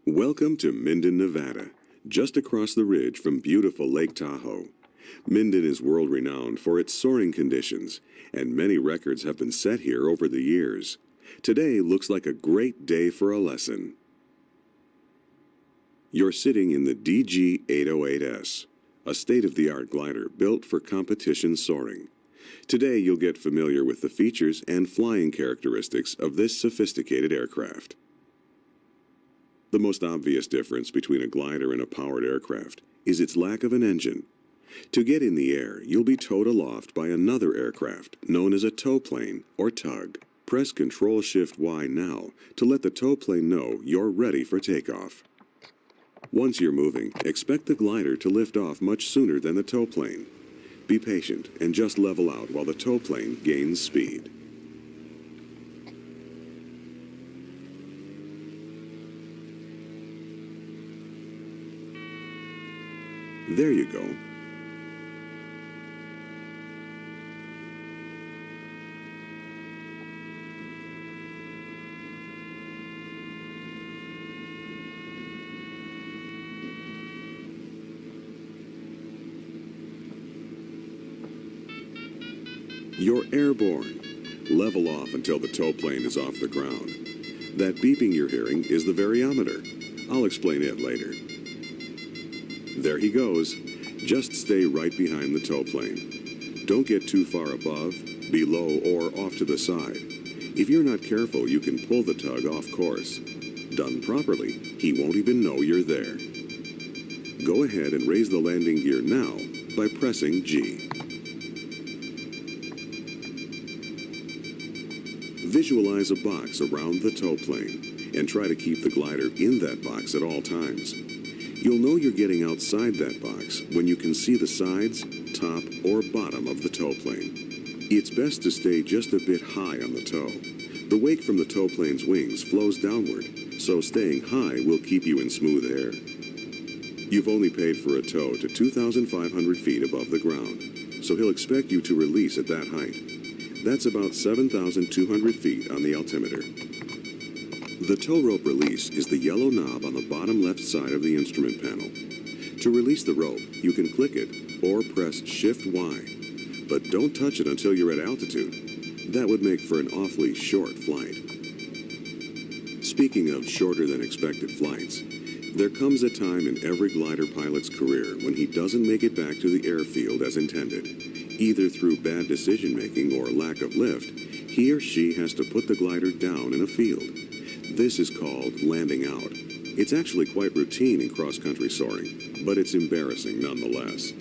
Welcome to Minden, Nevada, just across the ridge from beautiful Lake Tahoe. Minden is world-renowned for its soaring conditions, and many records have been set here over the years. Today looks like a great day for a lesson. You're sitting in the DG-808S, a state-of-the-art glider built for competition soaring. Today you'll get familiar with the features and flying characteristics of this sophisticated aircraft. The most obvious difference between a glider and a powered aircraft is its lack of an engine. To get in the air, you'll be towed aloft by another aircraft known as a tow plane or tug. Press Control-Shift-Y now to let the tow plane know you're ready for takeoff. Once you're moving, expect the glider to lift off much sooner than the tow plane. Be patient and just level out while the tow plane gains speed. There you go. You're airborne. Level off until the tow plane is off the ground. That beeping you're hearing is the variometer. I'll explain it later. There he goes. Just stay right behind the tow plane. Don't get too far above, below, or off to the side. If you're not careful, you can pull the tug off course. Done properly, he won't even know you're there. Go ahead and raise the landing gear now by pressing G. Visualize a box around the tow plane and try to keep the glider in that box at all times. You'll know you're getting outside that box when you can see the sides, top, or bottom of the tow plane. It's best to stay just a bit high on the tow. The wake from the tow plane's wings flows downward, so staying high will keep you in smooth air. You've only paid for a tow to 2,500 feet above the ground, so he'll expect you to release at that height. That's about 7,200 feet on the altimeter. The tow rope release is the yellow knob on the bottom left side of the instrument panel. To release the rope, you can click it or press Shift-Y. But don't touch it until you're at altitude. That would make for an awfully short flight. Speaking of shorter than expected flights, there comes a time in every glider pilot's career when he doesn't make it back to the airfield as intended. Either through bad decision-making or lack of lift, he or she has to put the glider down in a field. This is called landing out. It's actually quite routine in cross-country soaring, but it's embarrassing nonetheless.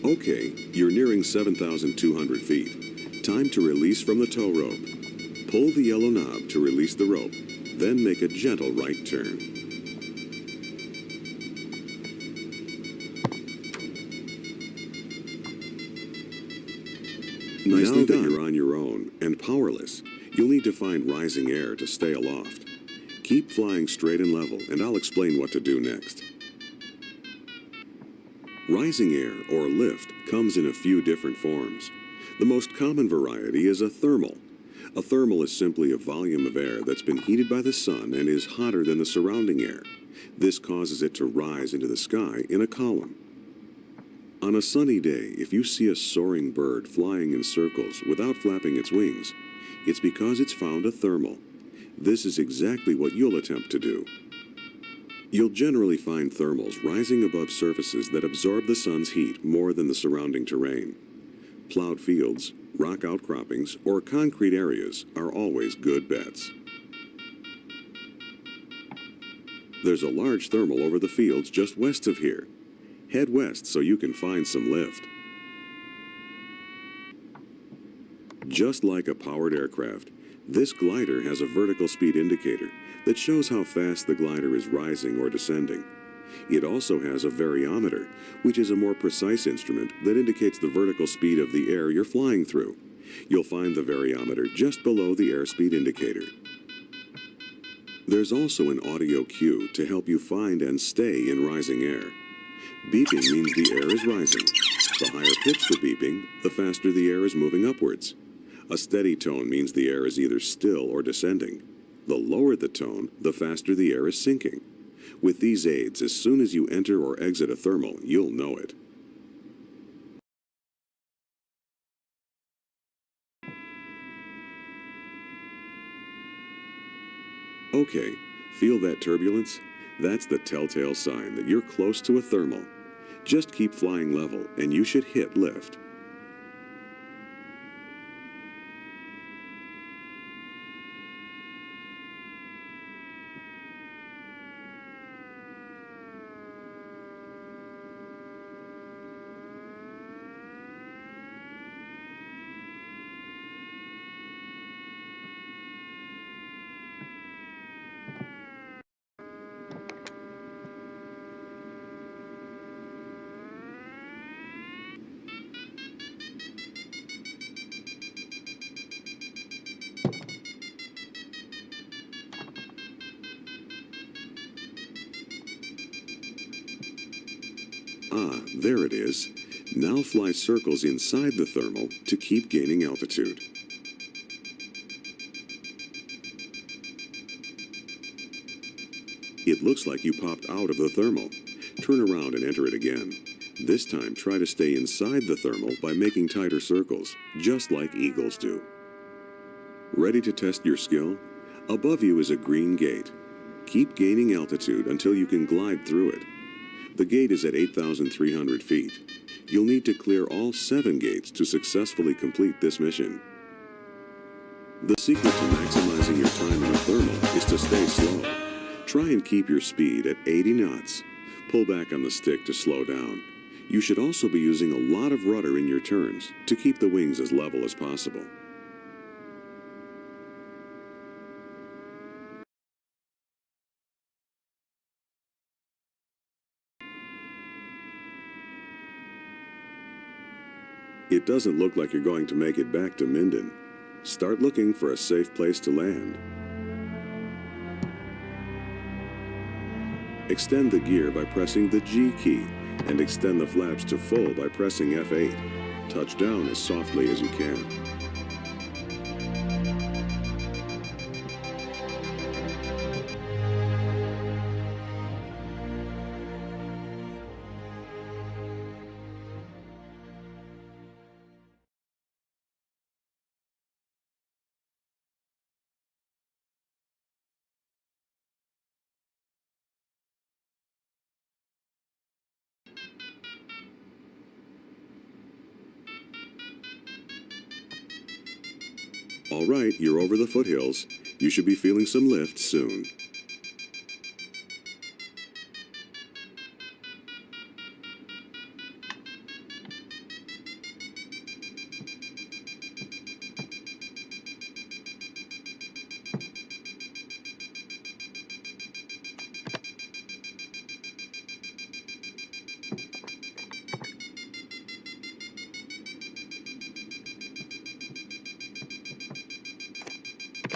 Okay, you're nearing 7,200 feet. Time to release from the tow rope. Pull the yellow knob to release the rope, then make a gentle right turn. Nicely done. Now that you're on your own and powerless, you'll need to find rising air to stay aloft. Keep flying straight and level, and I'll explain what to do next. Rising air, or lift, comes in a few different forms. The most common variety is a thermal. A thermal is simply a volume of air that's been heated by the sun and is hotter than the surrounding air. This causes it to rise into the sky in a column. On a sunny day, if you see a soaring bird flying in circles without flapping its wings, it's because it's found a thermal. This is exactly what you'll attempt to do. You'll generally find thermals rising above surfaces that absorb the sun's heat more than the surrounding terrain. Plowed fields, rock outcroppings, or concrete areas are always good bets. There's a large thermal over the fields just west of here. Head west so you can find some lift. Just like a powered aircraft, this glider has a vertical speed indicator that shows how fast the glider is rising or descending. It also has a variometer, which is a more precise instrument that indicates the vertical speed of the air you're flying through. You'll find the variometer just below the airspeed indicator. There's also an audio cue to help you find and stay in rising air. Beeping means the air is rising. The higher pitch the beeping, the faster the air is moving upwards. A steady tone means the air is either still or descending. The lower the tone, the faster the air is sinking. With these aids, as soon as you enter or exit a thermal, you'll know it. Okay, feel that turbulence? That's the telltale sign that you're close to a thermal. Just keep flying level and you should hit lift. Ah, there it is. Now fly circles inside the thermal to keep gaining altitude. It looks like you popped out of the thermal. Turn around and enter it again. This time try to stay inside the thermal by making tighter circles, just like eagles do. Ready to test your skill? Above you is a green gate. Keep gaining altitude until you can glide through it. The gate is at 8,300 feet. You'll need to clear all 7 gates to successfully complete this mission. The secret to maximizing your time in a thermal is to stay slow. Try and keep your speed at 80 knots. Pull back on the stick to slow down. You should also be using a lot of rudder in your turns to keep the wings as level as possible. It doesn't look like you're going to make it back to Minden. Start looking for a safe place to land. Extend the gear by pressing the G key and extend the flaps to full by pressing F8. Touch down as softly as you can. All right, you're over the foothills. You should be feeling some lift soon.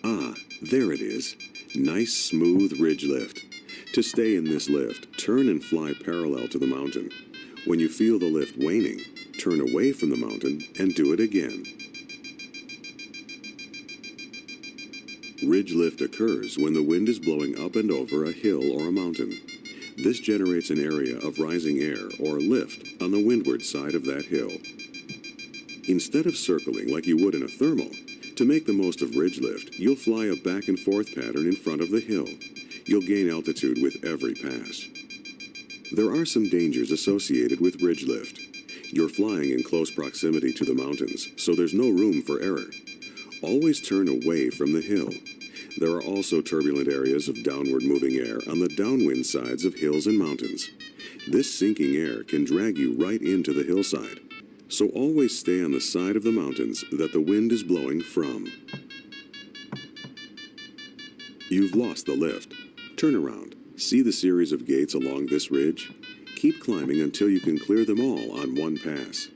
Ah, there it is. Nice smooth ridge lift. To stay in this lift, turn and fly parallel to the mountain. When you feel the lift waning, turn away from the mountain and do it again. Ridge lift occurs when the wind is blowing up and over a hill or a mountain. This generates an area of rising air, or lift, on the windward side of that hill. Instead of circling like you would in a thermal, to make the most of ridge lift, you'll fly a back and forth pattern in front of the hill. You'll gain altitude with every pass. There are some dangers associated with ridge lift. You're flying in close proximity to the mountains, so there's no room for error. Always turn away from the hill. There are also turbulent areas of downward moving air on the downwind sides of hills and mountains. This sinking air can drag you right into the hillside. So always stay on the side of the mountains that the wind is blowing from. You've lost the lift. Turn around. See the series of gates along this ridge? Keep climbing until you can clear them all on one pass.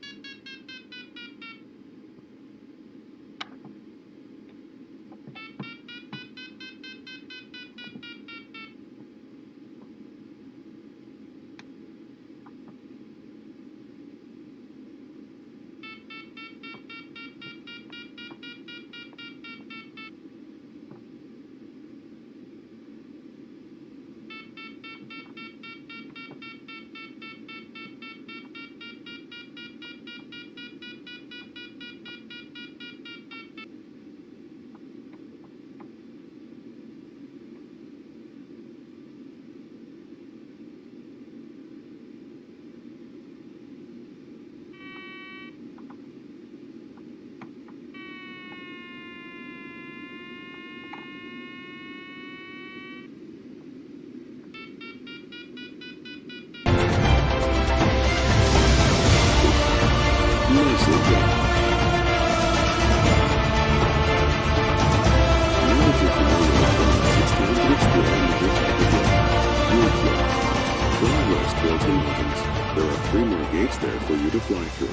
There for you to fly through.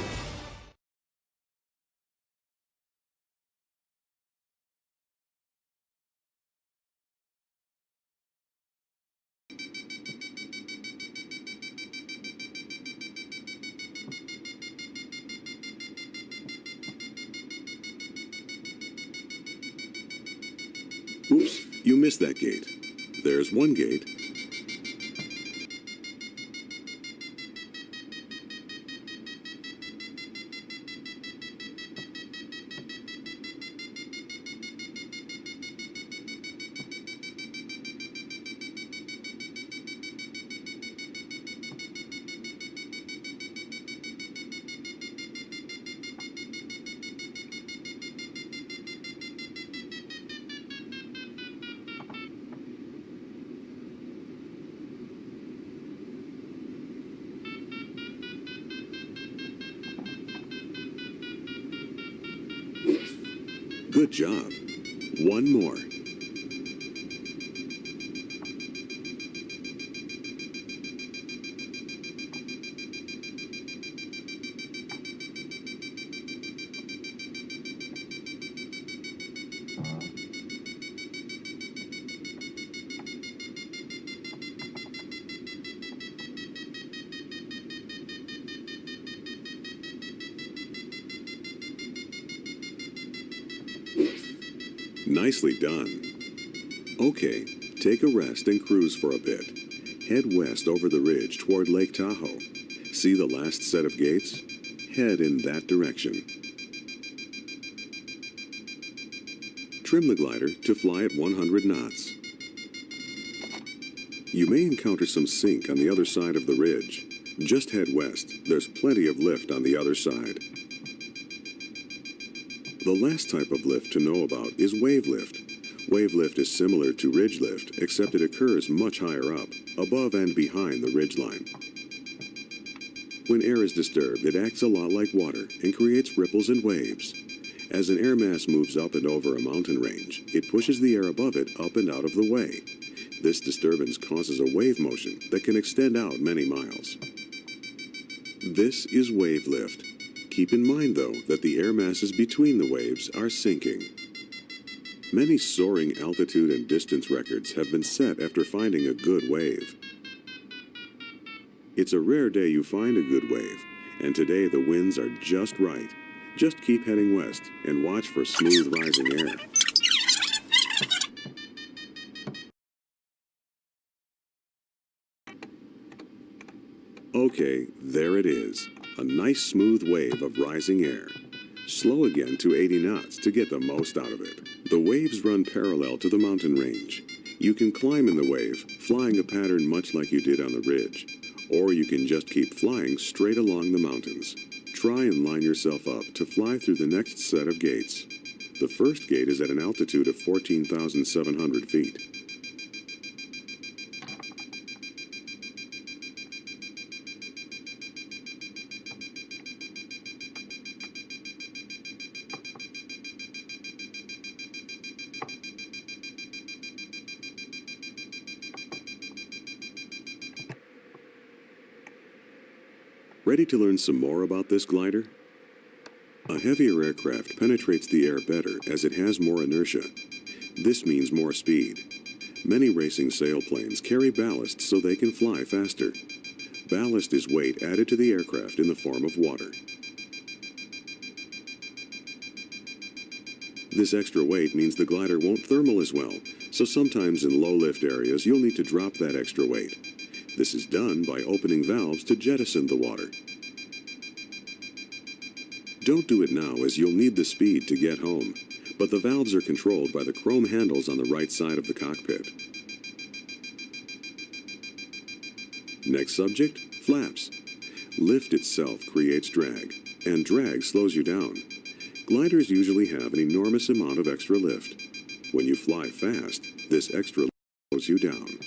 Oops, you missed that gate. There's one gate. Good job. One more. Nicely done. Okay, take a rest and cruise for a bit. Head west over the ridge toward Lake Tahoe. See the last set of gates? Head in that direction. Trim the glider to fly at 100 knots. You may encounter some sink on the other side of the ridge. Just head west. There's plenty of lift on the other side. The last type of lift to know about is wave lift. Wave lift is similar to ridge lift, except it occurs much higher up, above and behind the ridge line. When air is disturbed, it acts a lot like water and creates ripples and waves. As an air mass moves up and over a mountain range, it pushes the air above it up and out of the way. This disturbance causes a wave motion that can extend out many miles. This is wave lift. Keep in mind, though, that the air masses between the waves are sinking. Many soaring altitude and distance records have been set after finding a good wave. It's a rare day you find a good wave, and today the winds are just right. Just keep heading west and watch for smooth rising air. Okay, there it is. A nice smooth wave of rising air. Slow again to 80 knots to get the most out of it. The waves run parallel to the mountain range. You can climb in the wave, flying a pattern much like you did on the ridge. Or you can just keep flying straight along the mountains. Try and line yourself up to fly through the next set of gates. The first gate is at an altitude of 14,700 feet. Ready to learn some more about this glider? A heavier aircraft penetrates the air better as it has more inertia. This means more speed. Many racing sailplanes carry ballast so they can fly faster. Ballast is weight added to the aircraft in the form of water. This extra weight means the glider won't thermal as well, so sometimes in low-lift areas you'll need to drop that extra weight. This is done by opening valves to jettison the water. Don't do it now as you'll need the speed to get home, but the valves are controlled by the chrome handles on the right side of the cockpit. Next subject, flaps. Lift itself creates drag, and drag slows you down. Gliders usually have an enormous amount of extra lift. When you fly fast, this extra lift slows you down.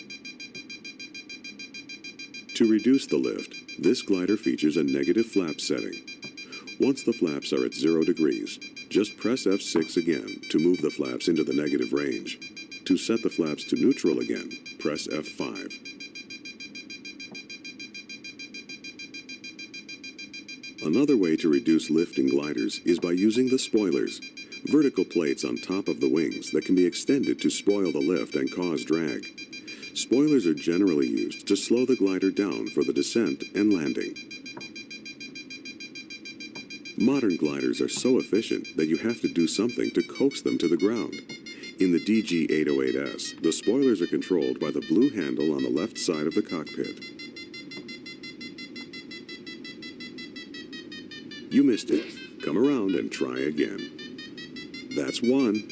To reduce the lift, this glider features a negative flap setting. Once the flaps are at 0 degrees, just press F6 again to move the flaps into the negative range. To set the flaps to neutral again, press F5. Another way to reduce lift in gliders is by using the spoilers, vertical plates on top of the wings that can be extended to spoil the lift and cause drag. Spoilers are generally used to slow the glider down for the descent and landing. Modern gliders are so efficient that you have to do something to coax them to the ground. In the DG-808S, the spoilers are controlled by the blue handle on the left side of the cockpit. You missed it. Come around and try again. That's one.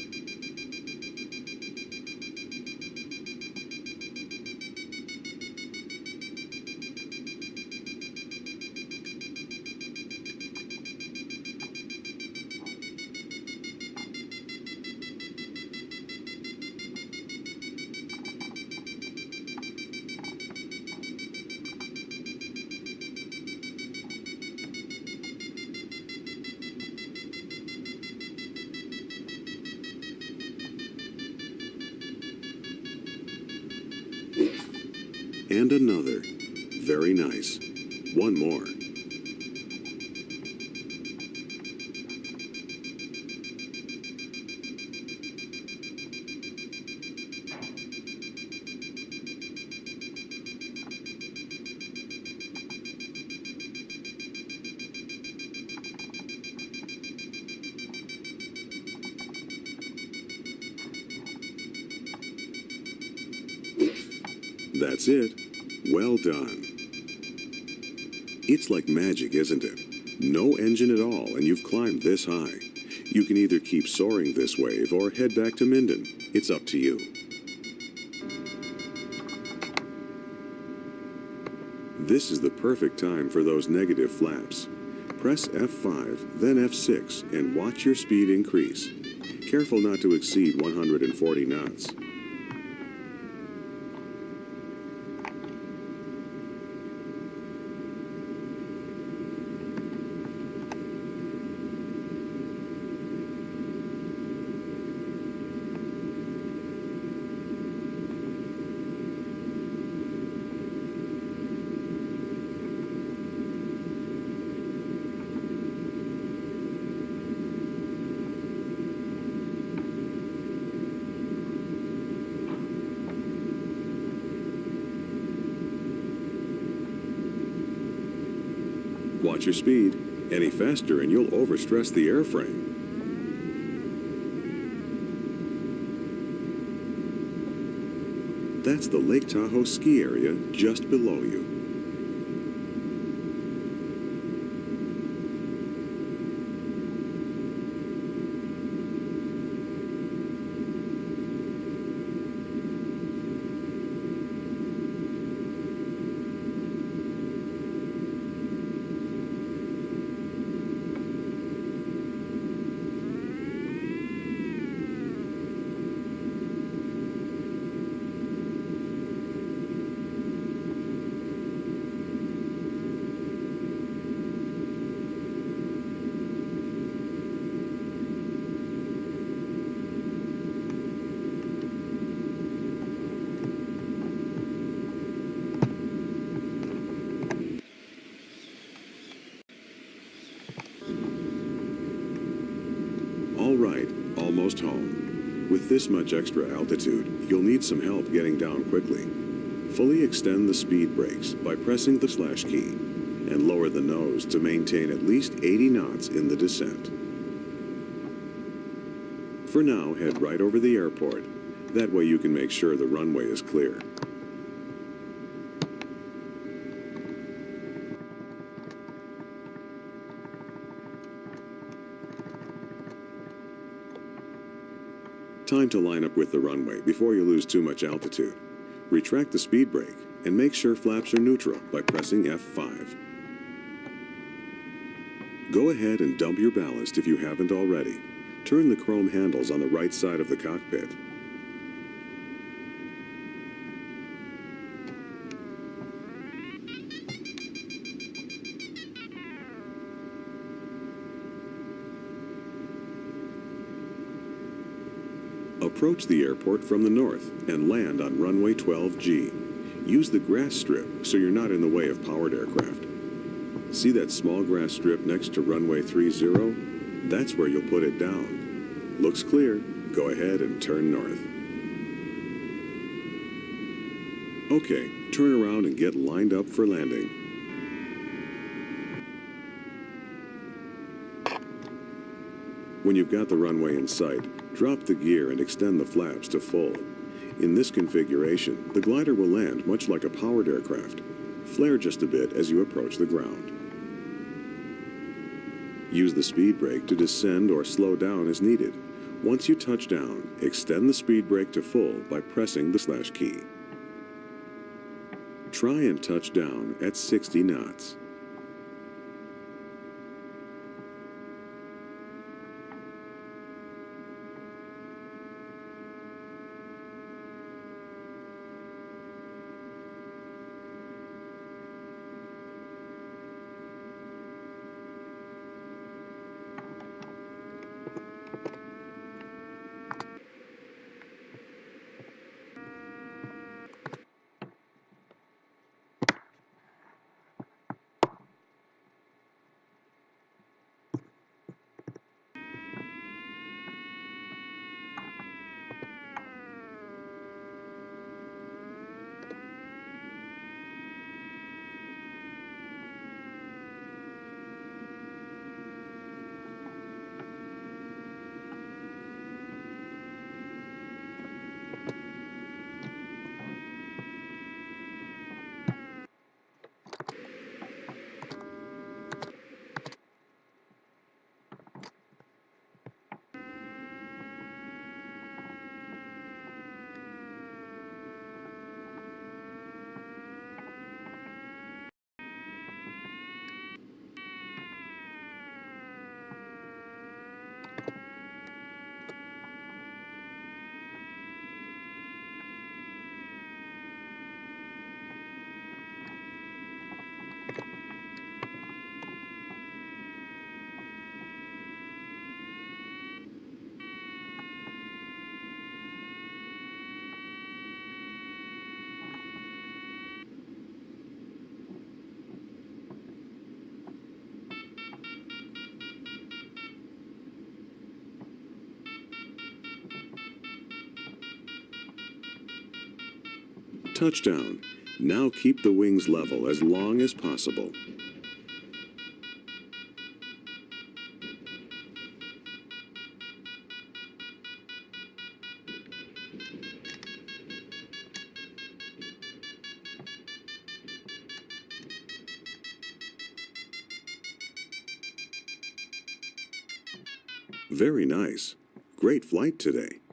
And another. Very nice. One more. That's it. Well done. It's like magic, isn't it? No engine at all, and you've climbed this high. You can either keep soaring this wave or head back to Minden. It's up to you. This is the perfect time for those negative flaps. Press F5, then F6, and watch your speed increase. Careful not to exceed 140 knots. Watch your speed. Any faster and you'll overstress the airframe. That's the Lake Tahoe ski area just below you. almost home. With this much extra altitude, you'll need some help getting down quickly. Fully extend the speed brakes by pressing the slash key, and lower the nose to maintain at least 80 knots in the descent. For now, head right over the airport. That way you can make sure the runway is clear. Time to line up with the runway before you lose too much altitude. Retract the speed brake and make sure flaps are neutral by pressing F5. Go ahead and dump your ballast if you haven't already. Turn the chrome handles on the right side of the cockpit. Approach the airport from the north and land on runway 12G. Use the grass strip so you're not in the way of powered aircraft. See that small grass strip next to runway 30? That's where you'll put it down. Looks clear. Go ahead and turn north. Okay, turn around and get lined up for landing. When you've got the runway in sight, drop the gear and extend the flaps to full. In this configuration, the glider will land much like a powered aircraft. Flare just a bit as you approach the ground. Use the speed brake to descend or slow down as needed. Once you touch down, extend the speed brake to full by pressing the slash key. Try and touch down at 60 knots. Touchdown. Now keep the wings level as long as possible. Very nice. Great flight today.